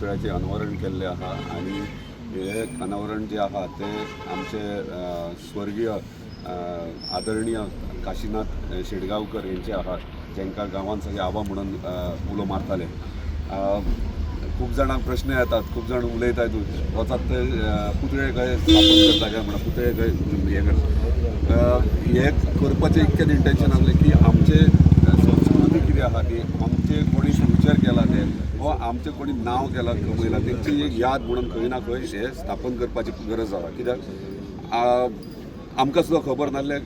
पुतळ्याचे अनावरण केल्लें आहा आनी हे अनावरण जे आहा ते आमचे स्वर्गीय आदरणीय काशीनाथ शेडगांवकर यांचे आहा, जेंकां गांवांत सगळे आबा म्हणून उलो मारताले. खूब जाणांक प्रश्न येतात, खूब जाण उलयतात वचत ते पुतळे खंय स्थापन करता काय म्हणून, पुतळे खंय हे करता. हे करपाचें इतकें इंटेंशन आसलें की आमचे संस्कृती कितें आहा ती, आमचे कोणी फ्युचर केला ते वा आमचे कोणी नांव केला कमयला तेंची एक याद म्हणून खंय ना खंय हे स्थापन करपाची गरज आहा. कित्याक आमकां सुद्दां खबर नासलें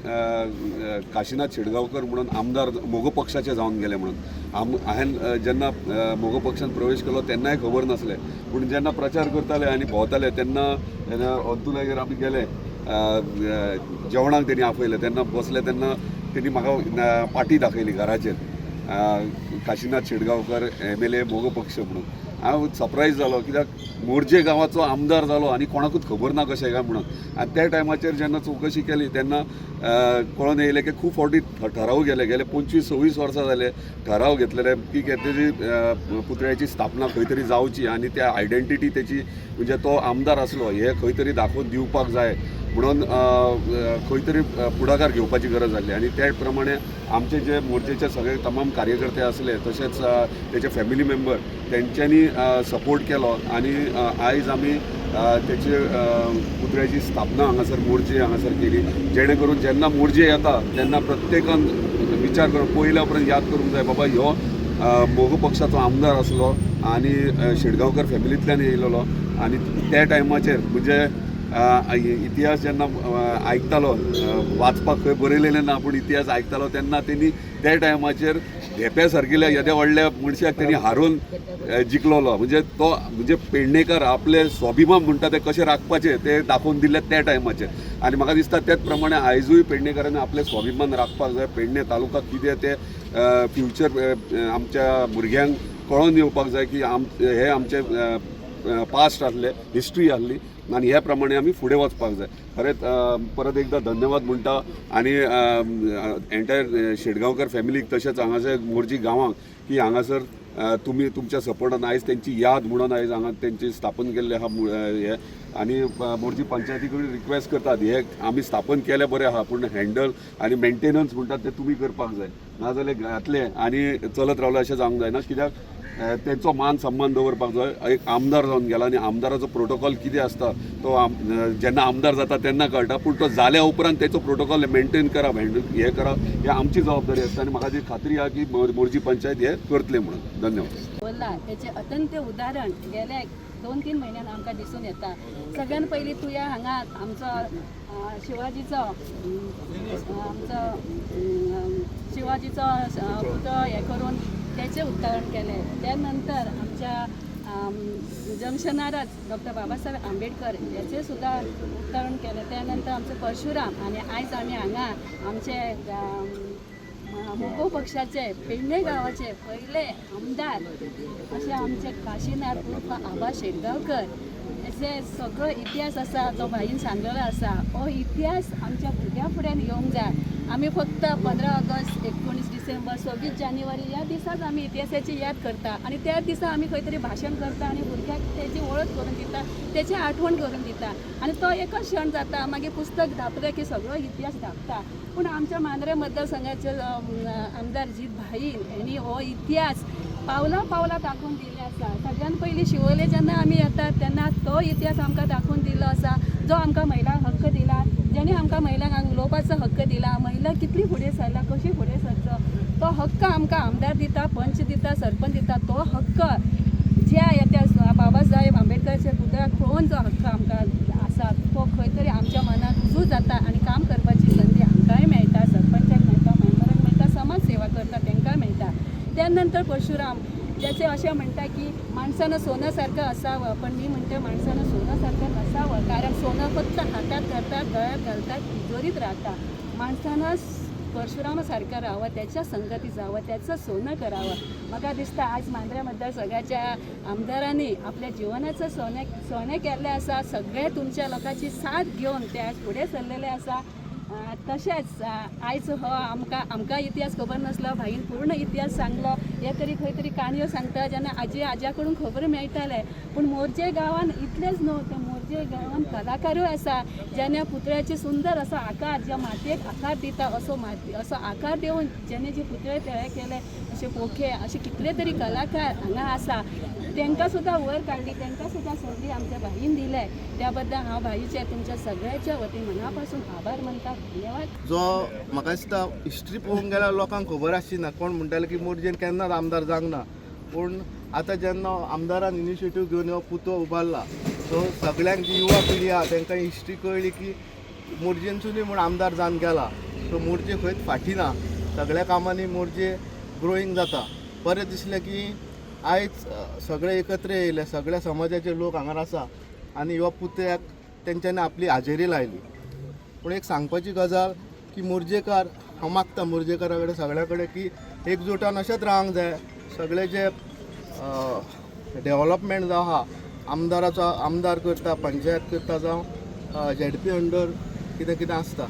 काशीनाथ शेडगांवकर म्हणून आमदार मोगो पक्षाचे जावन गेले म्हणून. हांवें जेन्ना मोगो पक्षान प्रवेश केलो तेन्नाय खबर नासलें, पूण जेन्ना प्रचार करताले आनी भोंवताले तेन्ना अंतुलागेर आमी गेले, जेवणाक तेणी आपयलें तेन्ना बसले तेन्ना तेणी म्हाका पाटी दाखयली घराचेर, काशीनाथ शेडगांवकर MLA मोगो पक्ष म्हणून. हांव सरप्रायज जालो, कित्याक मोरजे गांवाचो आमदार जालो आनी कोणाकूच खबर ना कशें काय म्हणून. आनी त्या टायमाचेर जेन्ना चवकशी केली तेन्ना कळोन येयलें की खूब फावटी ठराव गेले 25-26 वर्सां जाले ठराव घेतलेले की तेजी पुतळ्याची स्थापना खंय तरी जावची आनी त्या आयडेंटिटी तेची म्हणजे तो आमदार आसलो हे खंय तरी दाखोवन दिवपाक जाय म्हणून खंय तरी पुढाकार घेवपाची गरज जाल्ली. आनी त्या प्रमाणे आमचे जे मोर्चेचे सगळे तमाम कार्यकर्ते असले तशेंच तेचे फॅमिली मेंबर तेंच्यांनी सपोर्ट केलो आनी आयज आमी तेचे पुतळ्याची स्थापना हांगासर मोर्जे हांगासर केली, जेणे करून जेन्ना मोर्जे येता तेन्ना प्रत्येकान विचार करून पयल्या उपरांत याद करूंक जाय बाबा ह्यो मोगो पक्षाचो आमदार आसलो आनी शेडगांवकर फॅमिलींतल्यान येयलेलो. आनी त्या टायमाचेर म्हणजे इतिहास जेन्ना आयकतालो, वाचपाक खंय बरयलेलें ना पूण इतिहास आयकतालो तेन्ना तेणी त्या टायमाचेर धेप्या सारकेल्या येद्या व्हडल्या मनशाक तेणी हारोवन जिखलोलो. म्हणजे तो म्हणजे पेडणेकार आपले स्वाभिमान म्हणटा ते कशें राखपाचे ते दाखोवन दिले त्या टायमाचेर. आनी म्हाका दिसता त्याच प्रमाणे आयजूय पेडणेकारांनी आपले स्वाभिमान राखपाक जाय. पेडणे तालुका कितें ते फ्युचर आमच्या भुरग्यांक कळोवन येवपाक जाय की हे आमचे पास्ट आसले, हिस्ट्री आसली आनी ह्या प्रमाणे आमी फुडें वचपाक जाय. खरेंच परत एकदां धन्यवाद म्हणटा आनी एंटायर शेडगांवकर फॅमिलीक तशेंच हांगासर मोरजी गांवांक की हांगासर तुमी तुमच्या सपोर्टान आयज तेंची याद म्हणून आयज हांगा तेंची स्थापन केल्लें आहा हे. आनी मोरजी पंचायती कडेन रिक्वेस्ट करतात हे आमी स्थापन केलें बरें आहा पूण हँडल आनी मेंटेनन्स म्हणटात ते तुमी करपाक जाय, नाजाल्यार घातले आनी चलत रावले अशें जावंक जायना. कित्याक तेंचो मान सन्मान दवरपाक जाय. एक आमदार जावन गेला आनी आमदाराचो प्रोटोकॉल कितें आसता तो जेन्ना आमदार जाता तेन्ना कळटा, पूण तो जाल्या उपरांत तेचो प्रोटोकॉल मेंटेन करप, हे करप हे आमची जबाबदारी आसता आनी म्हाका ती खात्री आहा की मोरजी पंचायत हे करतले म्हणून. धन्यवाद. बोलला हेचे अत्यंत उदाहरण गेल्या 2-3 म्हयन्यान आमकां दिसून येता. सगळ्यान पयलीं तुया हांगा आमचो शिवाजीचो पुतळो हे करून त्याचे उक्तावण केले. त्यानंतर आमच्या जंक्शनारच डॉक्टर बाबासाहेब आंबेडकर याचे सुद्धा उक्तावण केले. त्यानंतर आमचं परशुराम आणि आयज आमी हांगा आमचे मोगो पक्षाचे पेडणे गांवाचे पहिले आमदार असे आमचे काशीनाथ उर्फ आबा शेडगांवकर असे सगळो इतिहास आसा जो भाईन सांगलेलो आसा. हो इतिहास आमच्या भुरग्यां फुड्यान येवंक जाय. आमी फक्त 15 ऑगस्ट, 19 डिसेंबर, 26 जानेवारी ह्या दिसाच आमी इतिहासाची याद करता आनी त्या दिसा आमी खंय तरी भाशण करता आनी भुरग्यांक तेजी वळख करून दिता, तेची आठवण करून दिता आनी तो एकच क्षण जाता. मागीर पुस्तक धापले की सगळो इतिहास धापता. पूण आमच्या मांद्रे मतदारसंघाचे आमदार जीत भाईन हेणी हो इतिहास पावला पावला दाखोवन दिले आसा. सगळ्यान पयलीं शिवोले जेन्ना आमी येतात तेन्ना तो इतिहास आमकां दाखोवन दिलो आसा जो आमकां महिलांक हक्क दिला, जेणे आमकां महिलांक उलोवपाचो हक्क दिला. महिला कितली फुडें सरला, कशी फुडें सरचो तो हक्क आमकां आमदार दिता, पंच दिता, सरपंच दिता. तो हक्क ज्या येत्या बाबासाहेब आंबेडकराच्या पुतळ्याक पळोवन जो हक्क आमकां आसा तो खंय तरी आमच्या मनात रुजू जाता आनी काम करपाची संदी आमकांय मेळटा, सरपंचाक मेळटा, मेंबराक मेळटा, समाज सेवा करता तांकां मेळटा. त्यानंतर परशुराम ज्याचे अशें म्हणटा की माणसानं सोनं सारखं असावं, पण मी म्हणते माणसानं सोनं सारखं नसावं. कारण सोनं फक्त हातात धरतात, गळ्यात घालतात, तिजोरीत राहता. माणसानं परशुरामा सारखं राहावं, त्याच्या संगती जावं, त्याचं सोनं करावं. म्हाका दिसता आज मांद्रे मतदारसंघाच्या आमदारांनी आपल्या जिवनाचं सोने केल्लें आसा. सगळे तुमच्या लोकांची साथ घेवन ते आज फुडें सरलेले आसा. तशेंच आयज हो आमकां इतिहास खबर नासलो, भाईन पूर्ण इतिहास सांगलो. हे तरी खंय तरी काणयो सांगता जेन्ना आजी आज्या कडून खबर मेळटाले. पूण मोरजे गांवान इतलेंच न्हू, त्या मोरजे गांवान कलाकारूय आसा जेणे पुतळ्याचे सुंदर असो आकार, ज्या मातयेक आकार दिता असो आकार देवन जेणे जे पुतळे तयार केले, अशे पोखे असे कितले तरी कलाकार हांगा आसा. तांकां सुद्दां वयर काडली, तांकां सुद्दां संदी आमच्या भाईन दिले. त्या बद्दल हांव भाईचे तुमच्या सगळ्याच्या वतीन मना पासून आभार मानता. धन्यवाद. जो म्हाका दिसता हिस्ट्री पळोवंक गेल्यार लोकांक खबर आसची कोण म्हणटाले की मोरजेन केन्नाच आमदार जावंक ना. पूण आतां जेन्ना आमदारान इनिशिएटीव घेवन हो पुतो उबारला, सो सगळ्यांक जी युवा पिढी आहा तांकां हिस्ट्री कळ्ळी की मोरजेंसूनय म्हूण आमदार जावन गेला. सो मोरजे खंयच फाटी ना, सगळ्या कामांनी मोरजे ग्रोईंग जाता. बरें दिसलें की आयज सगळे एकत्र येयले, सगळ्या समाजाचे लोक हांगार आसा आनी ह्या पुतळ्याक तेंच्यांनी आपली हाजेरी लायली. पूण एक सांगपाची गजाल की मोरजेकार, हांव मागता मोरजेकारा कडेन सगळ्या कडेन की एकजुटान अशेंच रावंक जाय. सगळे जे डेव्हलपमेंट जावं आहा, आमदार करता, पंचायत करता जावं ZP अंडर कितें कितें आसता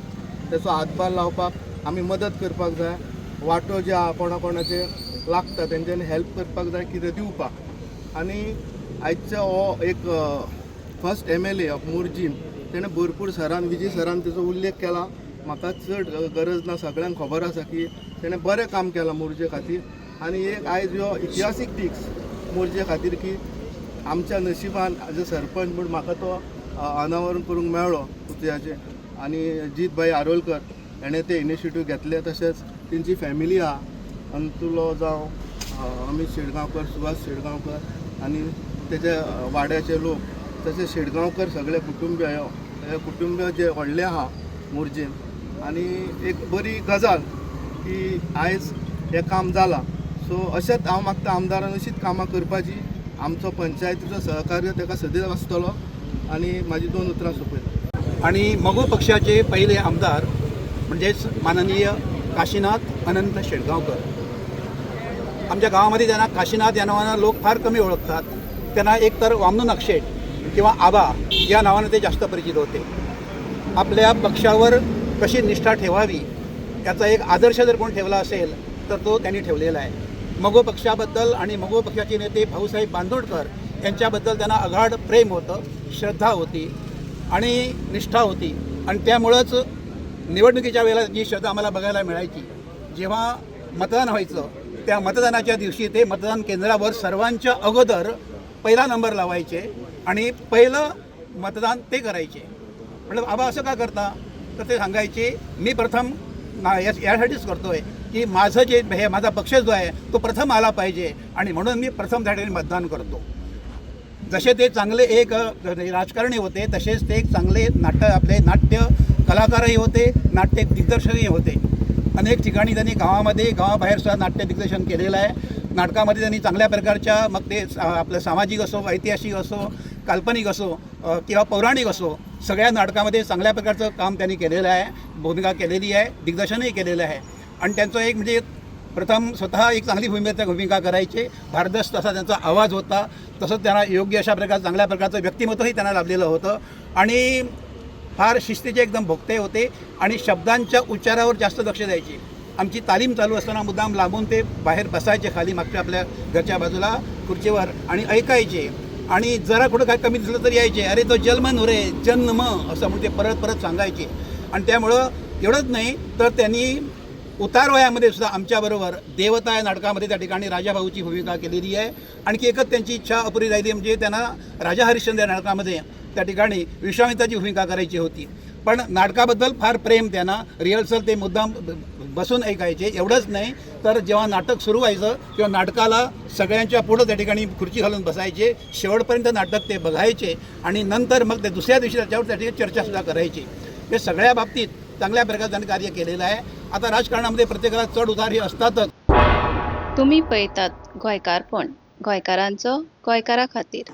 तेचो हातभार लावपाक आमी मदत करपाक जाय. वांटो जे आहा कोणाचे लागता तेंच्यांनी हेल्प करपाक जाय, कितें दिवपाक. आनी आयजचो हो एक फर्स्ट MLA ऑफ मोरजीन, तेणें भरपूर विजय सरान तेचो उल्लेख केला. म्हाका चड गरज ना, सगळ्यांक खबर आसा की तेणें बरें काम केलां मोरजे खातीर. आनी एक आयज ह्यो इतिहासीक दीस मोरजे खातीर की आमच्या नशिबान एज अ सरपंच म्हूण म्हाका तो अनावरण करूंक मेळ्ळो पुतळ्याचें. आनी जीतभाई आरोलकर हेणें ते इनिशिएटीव घेतले. तशेंच तेंची फॅमिली आहा, अंतुलो जावं अमित शेडगांवकर, सुभाष शेडगांवकर आनी तेजे वाड्याचे लोक, तशेंच शेडगांवकर सगळे कुटुंबीय जे व्हडले आहा मोरजेन. आनी एक बरी गजाल की आयज हें काम जालां. सो अशेंच हांव मागता आमदारान अशीच कामां करपाची. आमचो पंचायतीचो सहकार्य ताका सदैव आसतलो. आनी म्हाजी 2 उतरां सोंपयता. आणि मगो पक्षाचे पहिले आमदार म्हणजेच माननीय काशीनाथ अनंत शेडगांवकर. आमच्या गावामध्ये त्यांना काशीनाथ या नावानं लोक फार कमी ओळखतात. त्यांना एकतर वामनू नक्षेट किंवा आबा या नावानं ते जास्त परिचित होते. आपल्या पक्षावर कशी निष्ठा ठेवावी याचा एक आदर्श जर कोण ठेवला असेल तर तो त्यांनी ठेवलेला आहे. मगो पक्षाबद्दल आणि मगो पक्षाचे नेते भाऊसाहेब बांदोडकर यांच्याबद्दल त्यांना अगाढ प्रेम होतं, श्रद्धा होती आणि निष्ठा होती. आणि त्यामुळंच निवडणुकीच्या वेळेला जी श्रद्धा आम्हाला बघायला मिळायची, जेव्हा मतदान व्हायचं त्या मतदानाच्या दिवशी ते मतदान केंद्रावर सर्वांच्या अगोदर पहिला नंबर लावायचे आणि पहिलं मतदान ते करायचे. म्हटलं आबा असं का करता, तर ते सांगायचे मी प्रथम यासाठीच करतो आहे की माझं जे हे माझा पक्ष जो आहे तो प्रथम आला पाहिजे आणि म्हणून मी प्रथम त्या ठिकाणी मतदान करतो. जसे ते चांगले एक राजकारणी होते तसेच ते एक चांगले नाट्य कलाकारही होते, नाट्य दिग्दर्शकही होते. अनेक ठिकाणी त्यांनी गावाबाहेर सुद्धा नाट्य दिग्दर्शन केलेलं आहे. नाटकामध्ये त्यांनी चांगल्या प्रकारच्या, मग ते आपलं सामाजिक असो, ऐतिहासिक असो, काल्पनिक असो किंवा पौराणिक असो, सगळ्या नाटकामध्ये चांगल्या प्रकारचं काम त्यांनी केलेलं आहे, भूमिका केलेली आहे, दिग्दर्शनही केलेलं आहे. आणि त्यांचं एक म्हणजे प्रथम स्वतः एक चांगली भूमिका करायचे, भारदस्त असा त्यांचा आवाज होता. तसंच त्यांना योग्य अशा प्रकारचं चांगल्या प्रकारचं व्यक्तिमत्वही त्यांना लाभलेलं होतं आणि फार शिस्तीचे एकदम भोक्ते होते आणि शब्दांच्या उच्चारावर जास्त लक्ष द्यायचे. आमची तालीम चालू असताना मुद्दाम लांबून ते बाहेर बसायचे खाली मागच्या आपल्या घरच्या बाजूला खुर्चीवर आणि ऐकायचे. आणि जरा कुठं काय कमी दिसलं तरी यायचे, अरे तो जन्म नुरे जन्म असं म्हणजे परत परत सांगायचे. आणि त्यामुळं एवढंच नाही तर त्यांनी उतार वयामध्ये सुद्धा आमच्याबरोबर देवता या नाटकामध्ये त्या ठिकाणी राजाभाऊची भूमिका केलेली आहे. आणखी एकच त्यांची इच्छा अपुरी राहिली, म्हणजे त्यांना राजा हरिश्चंद्र या नाटकामध्ये त्या ठिकाणी विश्वामित्राची भूमिका करायची होती. पण नाटकाबद्दल फार प्रेम त्यांना, रिहर्सल ते मुद्दाम बसून ऐकायचे. एवढंच नाही तर जेव्हा नाटक सुरू व्हायचं तेव्हा नाटकाला सगळ्यांच्या पुढं त्या ठिकाणी खुर्ची घालून बसायचे, शेवटपर्यंत नाटक ते बघायचे आणि नंतर मग ते दुसऱ्या दिवशी त्याच्यावर त्या ठिकाणी चर्चासुद्धा करायची. हे सगळ्या बाबतीत चांगल्या प्रकारे त्यांनी कार्य केलेलं आहे. आता राजकारणामध्ये प्रत्येकाला चढ उतार हे असतातच. तुम्ही पळयतात गोंयकारपण, गोंयकारांचो गोंयकारा खातीर.